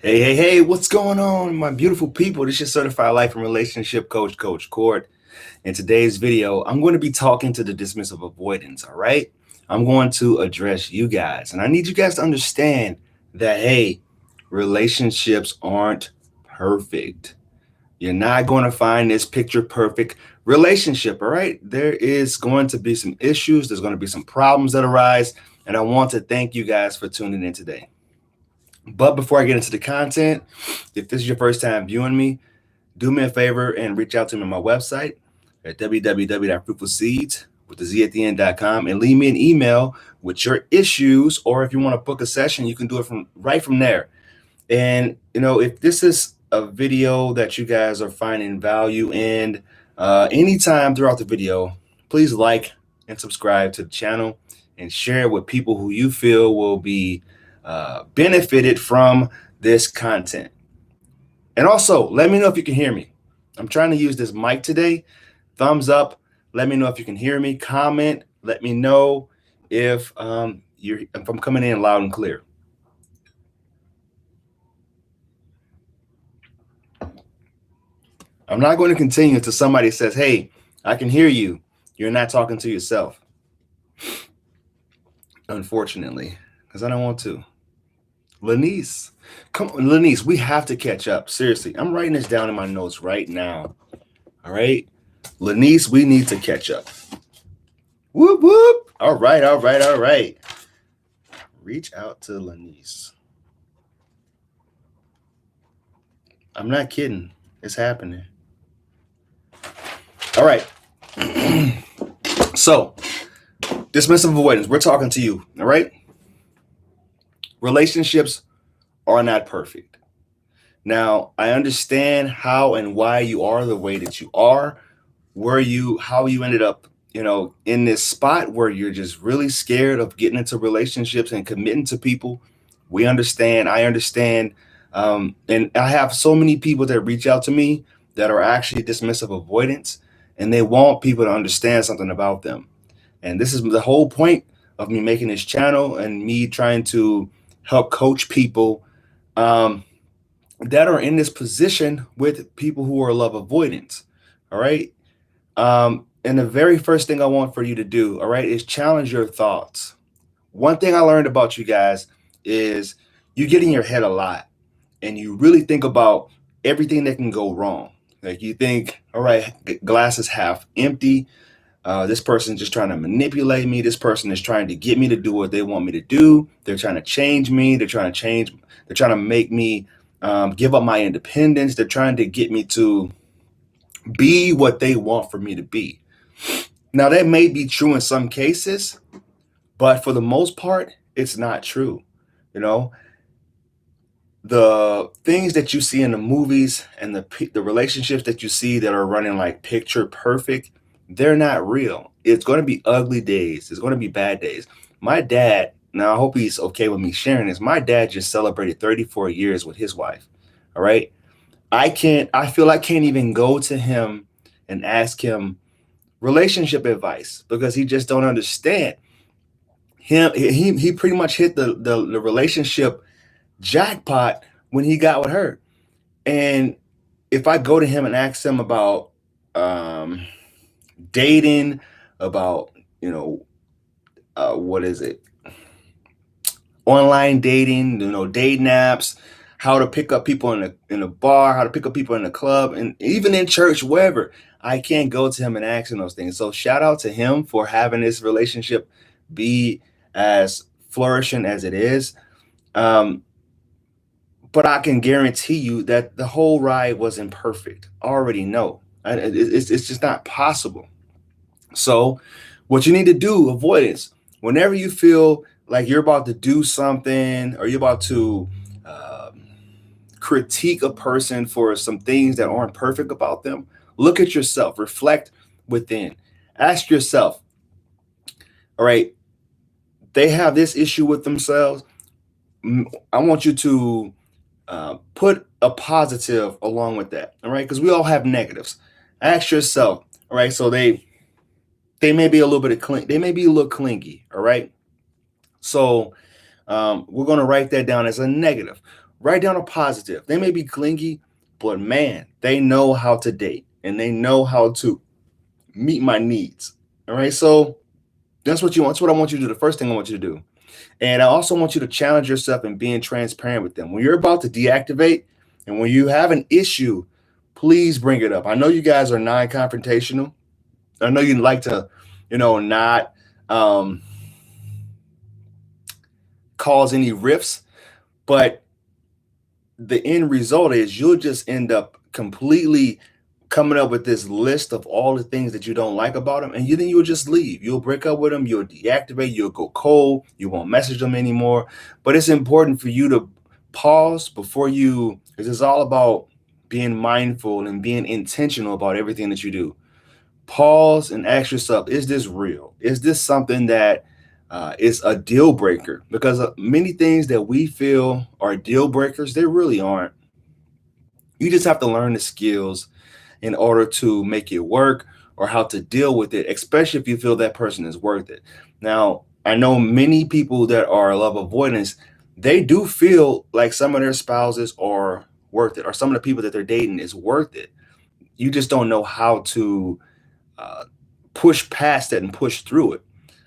Hey, what's going on, my beautiful people? This is your certified life and relationship coach, Coach Court. In today's video, I'm going to be talking to the dismissive avoidants, all right? I'm going to address you guys, and I need you guys to understand that, hey, relationships aren't perfect. You're not going to find this picture perfect relationship, all right? There is going to be some issues, there's going to be some problems that arise, and I want to thank you guys for tuning in today. But before I get into the content, if this is your first time viewing me, do me a favor and reach out to me on my website at www.fruitfulseeds with the Z at the end.com and leave me an email with your issues, or if you want to book a session, you can do it right from there. And if this is a video that you guys are finding value in, anytime throughout the video, please like and subscribe to the channel and share it with people who you feel will be benefited from this content. And also, let me know if you can hear me. I'm trying to use this mic today. Thumbs up. Let me know if you can hear me. Comment. Let me know if I'm coming in loud and clear. I'm not going to continue until somebody says, hey, I can hear you. You're not talking to yourself. Unfortunately, because I don't want to. Lanice, come on, Lanice, we have to catch up. Seriously, I'm writing this down in my notes right now. All right, Lanice, we need to catch up. Whoop, whoop. All right. Reach out to Lanice. I'm not kidding. It's happening. All right. So, dismissive avoidance, we're talking to you, all right? Relationships are not perfect. Now, I understand how and why you are the way that you are, how you ended up, in this spot where you're just really scared of getting into relationships and committing to people. We understand. I understand. And I have so many people that reach out to me that are actually dismissive avoidants, and they want people to understand something about them. And this is the whole point of me making this channel and me trying to help coach people that are in this position with people who are love avoidants. All right. And the very first thing I want for you to do, all right, is challenge your thoughts. One thing I learned about you guys is you get in your head a lot and you really think about everything that can go wrong. Like you think, all right, glass is half empty. This person's just trying to manipulate me. This person is trying to get me to do what they want me to do. They're trying to change me. They're trying to make me give up my independence. They're trying to get me to be what they want for me to be. Now, that may be true in some cases, but for the most part, it's not true. The things that you see in the movies and the relationships that you see that are running like picture perfect, they're not real. It's going to be ugly days. It's going to be bad days. My dad, now I hope he's okay with me sharing this. My dad just celebrated 34 years with his wife. All right. I feel I can't even go to him and ask him relationship advice because he just don't understand. He pretty much hit the relationship jackpot when he got with her. And if I go to him and ask him about dating, about what is it, online dating, dating apps, how to pick up people in a bar, how to pick up people in a club, and even in church, wherever, I can't go to him and ask him those things. So shout out to him for having this relationship be as flourishing as it is. But I can guarantee you that the whole ride wasn't perfect. I already know. It's just not possible. So what you need to do, avoidance, whenever you feel like you're about to do something or you're about to critique a person for some things that aren't perfect about them, look at yourself, reflect within, ask yourself, all right, they have this issue with themselves. I want you to put a positive along with that, all right? Because we all have negatives. Ask yourself, all right, so they may be a little bit they may be a little clingy, all right? So we're going to write that down as a negative. Write down a positive. They may be clingy, but man, they know how to date and they know how to meet my needs. All right. So that's what you want. That's what I want you to do. The first thing I want you to do. And I also want you to challenge yourself in being transparent with them. When you're about to deactivate and when you have an issue, please bring it up. I know you guys are non-confrontational. I know you like to, not um, cause any rifts, but the end result is you'll just end up completely coming up with this list of all the things that you don't like about them, and then you'll just leave. You'll break up with them, you'll deactivate, you'll go cold, you won't message them anymore. But it's important for you to pause before you, because it's all about being mindful and being intentional about everything that you do. Pause and ask yourself, is this real? Is this something that is a deal breaker? Because many things that we feel are deal breakers, they really aren't. You just have to learn the skills in order to make it work or how to deal with it, especially if you feel that person is worth it. Now, I know many people that are love avoidance, they do feel like some of their spouses are worth it, or some of the people that they're dating is worth it. You just don't know how to uh, push past it and push through it.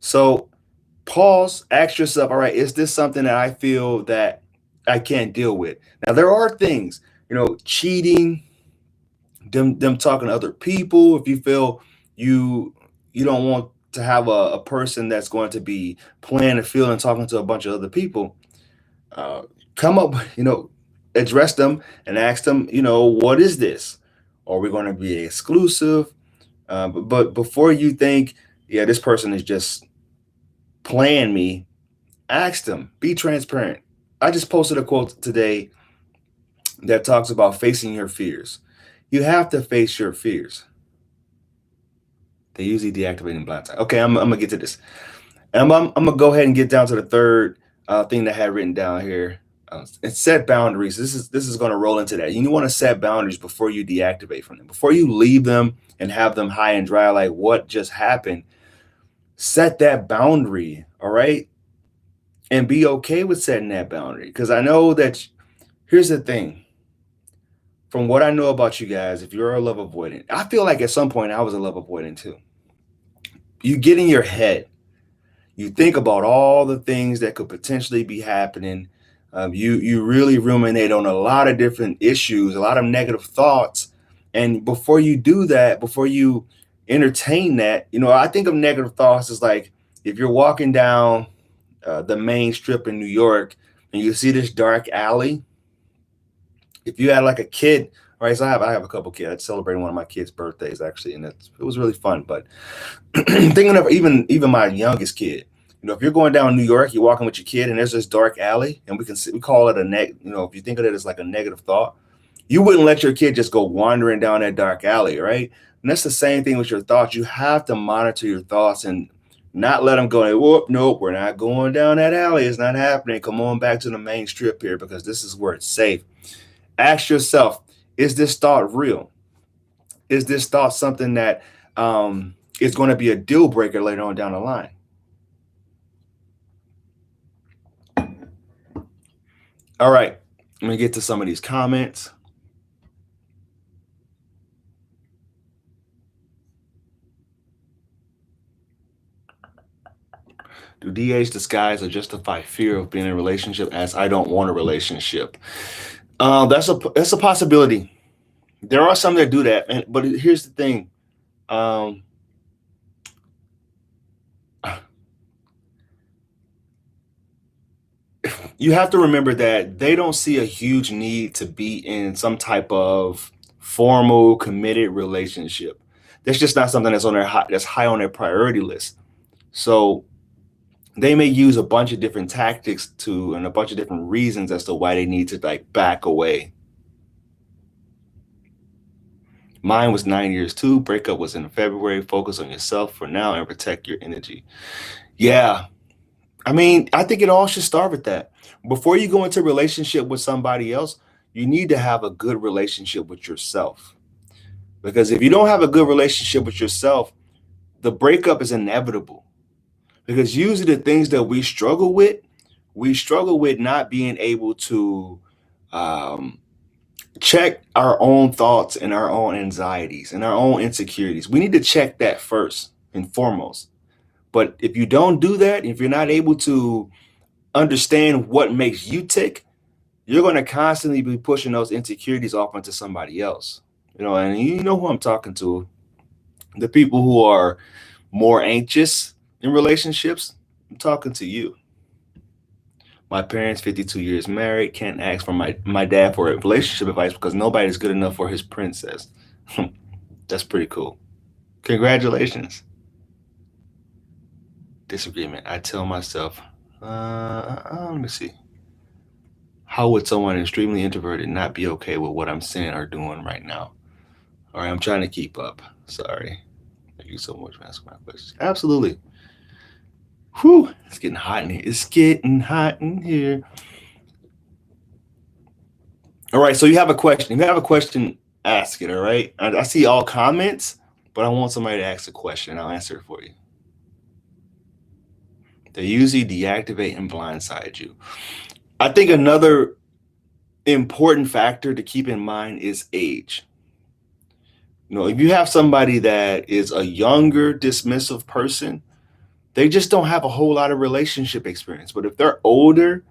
So pause, ask yourself, all right, is this something that I feel that I can't deal with? Now, there are things, cheating, them talking to other people. If you feel you you don't want to have a person that's going to be playing the field and talking to a bunch of other people, uh, come up, address them and ask them, what is this? Are we going to be exclusive? But before you think, yeah, this person is just playing me, ask them, be transparent. I just posted a quote today that talks about facing your fears. You have to face your fears. They usually deactivate in blind time. Okay, I'm gonna get to this. And I'm gonna go ahead and get down to the third thing that I had written down here. And set boundaries. This is going to roll into that. You want to set boundaries before you deactivate from them, before you leave them and have them high and dry. Like, what just happened? Set that boundary, all right, and be okay with setting that boundary. Because I know that. Here's the thing. From what I know about you guys, if you're a love avoidant, I feel like at some point I was a love avoidant too. You get in your head. You think about all the things that could potentially be happening. You really ruminate on a lot of different issues, a lot of negative thoughts. And before you do that, before you entertain that, I think of negative thoughts as like if you're walking down the main strip in New York and you see this dark alley. If you had like a kid, right? So I have a couple kids. I celebrated one of my kids' birthdays actually, and it was really fun. But thinking of even my youngest kid, if you're going down New York, you're walking with your kid, and there's this dark alley, and we call it a if you think of it as like a negative thought, you wouldn't let your kid just go wandering down that dark alley, right? And that's the same thing with your thoughts. You have to monitor your thoughts and not let them go, whoop, nope, we're not going down that alley. It's not happening. Come on back to the main strip here because this is where it's safe. Ask yourself, is this thought real? Is this thought something that is going to be a deal breaker later on down the line? All right, let me get to some of these comments. Do DAs disguise or justify fear of being in a relationship as I don't want a relationship? That's a possibility. There are some that do that, but here's the thing. You have to remember that they don't see a huge need to be in some type of formal, committed relationship. That's just not something that's high on their priority list. So they may use a bunch of different tactics and a bunch of different reasons as to why they need to like back away. Mine was 9 years too. Breakup was in February. Focus on yourself for now and protect your energy. Yeah. I mean, I think it all should start with that. Before you go into a relationship with somebody else, you need to have a good relationship with yourself. Because if you don't have a good relationship with yourself, the breakup is inevitable. Because usually the things that we struggle with not being able to check our own thoughts and our own anxieties and our own insecurities. We need to check that first and foremost. But if you don't do that, if you're not able to understand what makes you tick, you're going to constantly be pushing those insecurities off onto somebody else. And you know who I'm talking to. The people who are more anxious in relationships, I'm talking to you. My parents, 52 years married, can't ask for my dad for relationship advice because nobody's good enough for his princess. That's pretty cool. Congratulations. Disagreement. I tell myself, let me see. How would someone extremely introverted not be okay with what I'm saying or doing right now? All right, I'm trying to keep up. Sorry. Thank you so much for asking my questions. Absolutely. Whew, it's getting hot in here. It's getting hot in here. All right, so you have a question. If you have a question, ask it, all right? I see all comments, but I want somebody to ask a question. I'll answer it for you. They usually deactivate and blindside you. I think another important factor to keep in mind is age. If you have somebody that is a younger, dismissive person, they just don't have a whole lot of relationship experience. But if they're older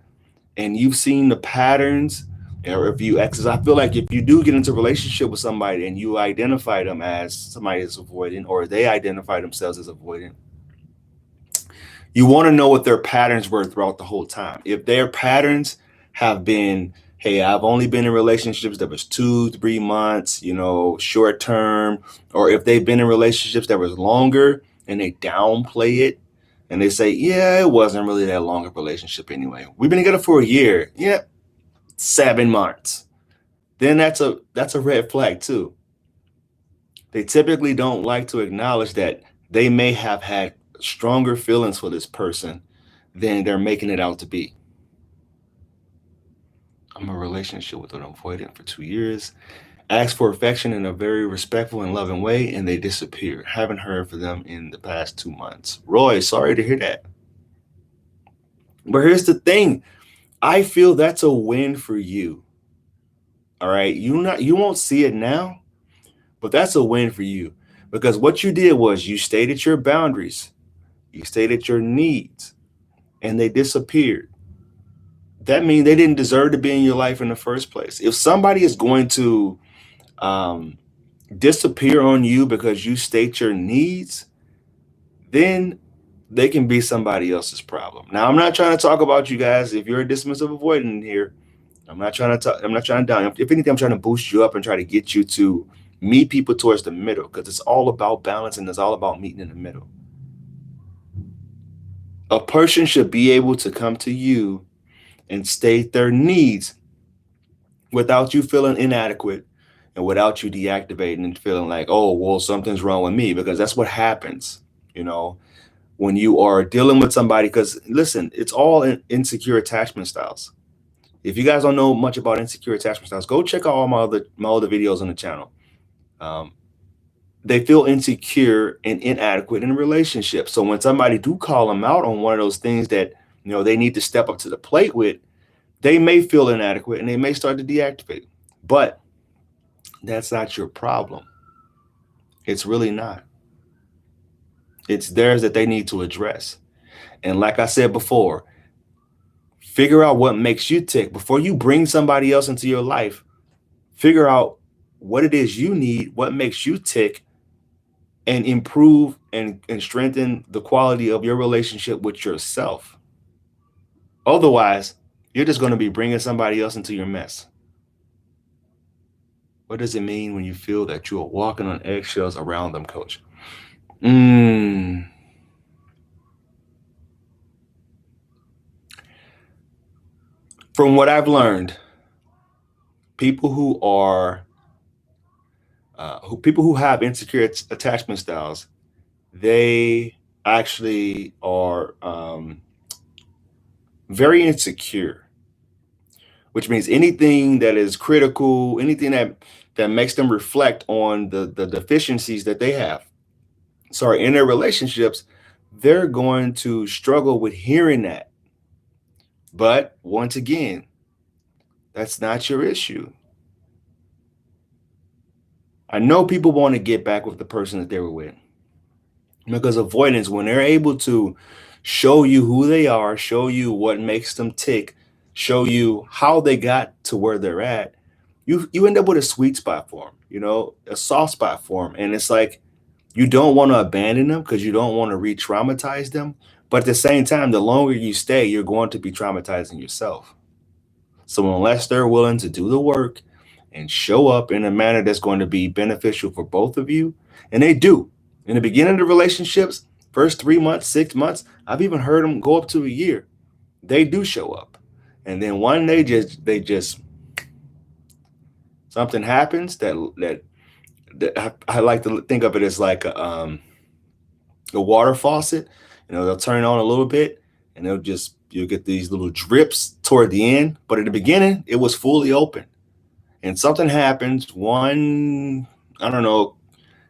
and you've seen the patterns, or if you exes, I feel like if you do get into a relationship with somebody and you identify them as somebody that's avoidant, or they identify themselves as avoidant, you want to know what their patterns were throughout the whole time. If their patterns have been, hey, I've only been in relationships that was 2-3 months, short term, or if they've been in relationships that was longer and they downplay it and they say, yeah, it wasn't really that long of a relationship anyway. We've been together for a year. Yeah, 7 months. Then that's a red flag too. They typically don't like to acknowledge that they may have had stronger feelings for this person than they're making it out to be. I'm in a relationship with an avoidant for 2 years. Ask for affection in a very respectful and loving way, and they disappear. Haven't heard from them in the past 2 months. Roy, sorry to hear that. But here's the thing. I feel that's a win for you. All right. You won't see it now, but that's a win for you. Because what you did was you stated your boundaries, you stated your needs, and they disappeared. That means they didn't deserve to be in your life in the first place. If somebody is going to disappear on you because you state your needs, then they can be somebody else's problem. Now, I'm not trying to talk about you guys. If you're a dismissive avoidant here, I'm not trying to down. If anything, I'm trying to boost you up and try to get you to meet people towards the middle, because it's all about balance and it's all about meeting in the middle. A person should be able to come to you and state their needs without you feeling inadequate and without you deactivating and feeling like, oh, well, something's wrong with me, because that's what happens, when you are dealing with somebody. Because listen, it's all insecure attachment styles. If you guys don't know much about insecure attachment styles, go check out all my other videos on the channel. They feel insecure and inadequate in a relationship. So when somebody do call them out on one of those things that they need to step up to the plate with, they may feel inadequate and they may start to deactivate. But that's not your problem. It's really not. It's theirs that they need to address. And like I said before, figure out what makes you tick. Before you bring somebody else into your life, figure out what it is you need, what makes you tick, and improve and strengthen the quality of your relationship with yourself. Otherwise, you're just going to be bringing somebody else into your mess. What does it mean when you feel that you are walking on eggshells around them, coach? From what I've learned, people who have insecure attachment styles, they actually are very insecure, which means anything that is critical, anything that makes them reflect on the deficiencies that they have, sorry, in their relationships, they're going to struggle with hearing that. But once again, That's not your issue. I know people want to get back with the person that they were with, because avoidance, when they're able to show you who they are, show you what makes them tick, show you how they got to where they're at, you end up with a sweet spot for them, a soft spot for them. And it's like, you don't want to abandon them because you don't want to re-traumatize them. But at the same time, the longer you stay, you're going to be traumatizing yourself. So unless they're willing to do the work and show up in a manner that's going to be beneficial for both of you, and they do. In the beginning of the relationships, first 3 months, 6 months, I've even heard them go up to a year. They do show up. And then one day they just something happens that I like to think of it as like a water faucet. They'll turn it on a little bit, and you'll get these little drips toward the end. But at the beginning, it was fully open. And something happens, one, I don't know,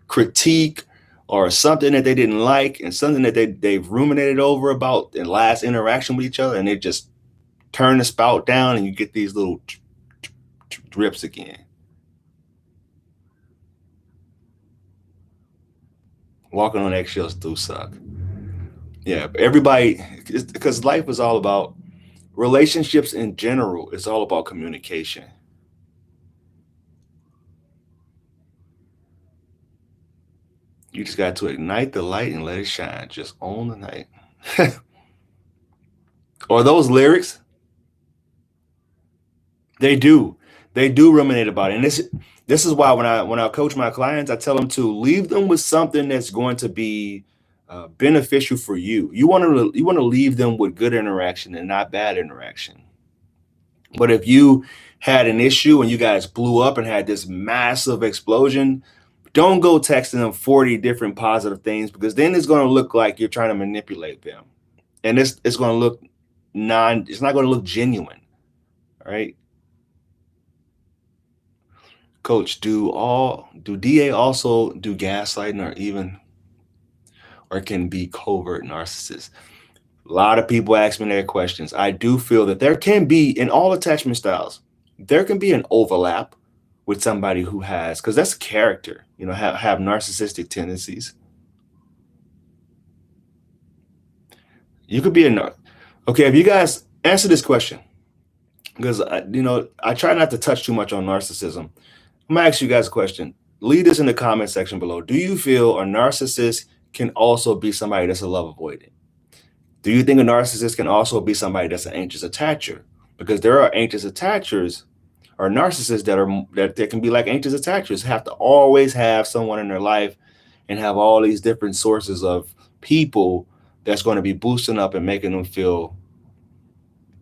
critique or something that they didn't like, and something that they've ruminated over about in last interaction with each other, and they just turn the spout down, and you get these little drips again. Walking on eggshells do suck. Yeah, everybody, because life is all about relationships in general. It's all about communication. You just got to ignite the light and let it shine. Just own the night. Or those lyrics, they do ruminate about it. And this is why when I coach my clients, I tell them to leave them with something that's going to be beneficial for you. You want to leave them with good interaction and not bad interaction. But if you had an issue and you guys blew up and had this massive explosion, don't go texting them 40 different positive things, because then it's going to look like you're trying to manipulate them. And it's going to look it's not going to look genuine. All right. Coach, do DA also do gaslighting, or can be covert narcissists? A lot of people ask me their questions. I do feel that there can be, in all attachment styles, there can be an overlap with somebody who has, because that's character, have narcissistic tendencies. You could be okay, if you guys answer this question, because I try not to touch too much on narcissism. I'm gonna ask you guys a question. Leave this in the comment section below. Do you feel a narcissist can also be somebody that's a love avoidant? Do you think a narcissist can also be somebody that's an anxious attacher? Because there are anxious attachers or narcissists that can be like anxious attachers, have to always have someone in their life and have all these different sources of people that's going to be boosting up and making them feel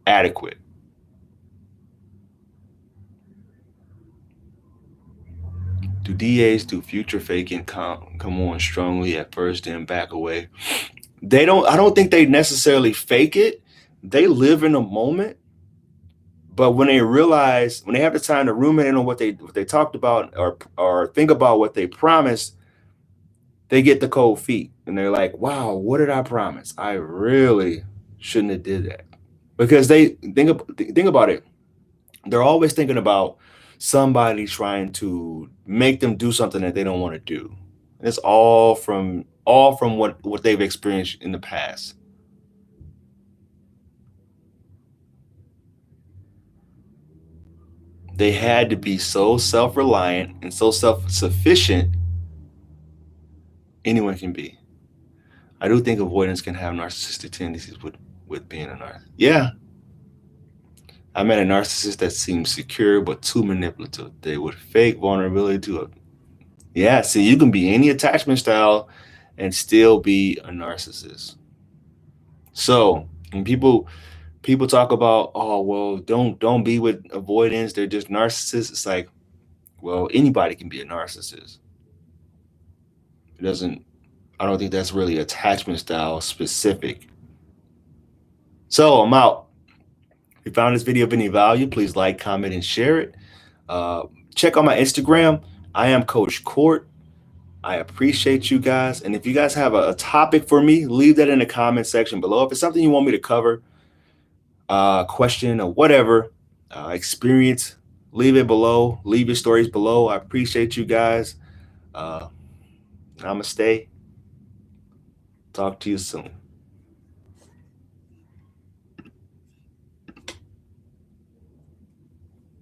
adequate. Do DAs do future faking come on strongly at first, then back away? I don't think they necessarily fake it. They live in a moment. But when they have the time to ruminate on what they talked about, or think about what they promised, they get the cold feet and they're like, wow, what did I promise? I really shouldn't have did that. Because they think about it. They're always thinking about somebody trying to make them do something that they don't want to do. And it's all from what they've experienced in the past. They had to be so self-reliant and so self-sufficient. Anyone can be. I do think avoidance can have narcissistic tendencies with being a narcissist. Yeah. I met a narcissist that seemed secure but too manipulative. They would fake vulnerability to it. Yeah, see, you can be any attachment style and still be a narcissist. So when people talk about, oh, well, don't be with avoidance, they're just narcissists. It's like, well, anybody can be a narcissist. I don't think that's really attachment style specific. So I'm out. If you found this video of any value, please like, comment, and share it. Check out my Instagram. I am Coach Court. I appreciate you guys. And if you guys have a topic for me, leave that in the comment section below. If it's something you want me to cover, question or whatever, experience, leave it below. Leave your stories below. I appreciate you guys. Namaste. Talk to you soon.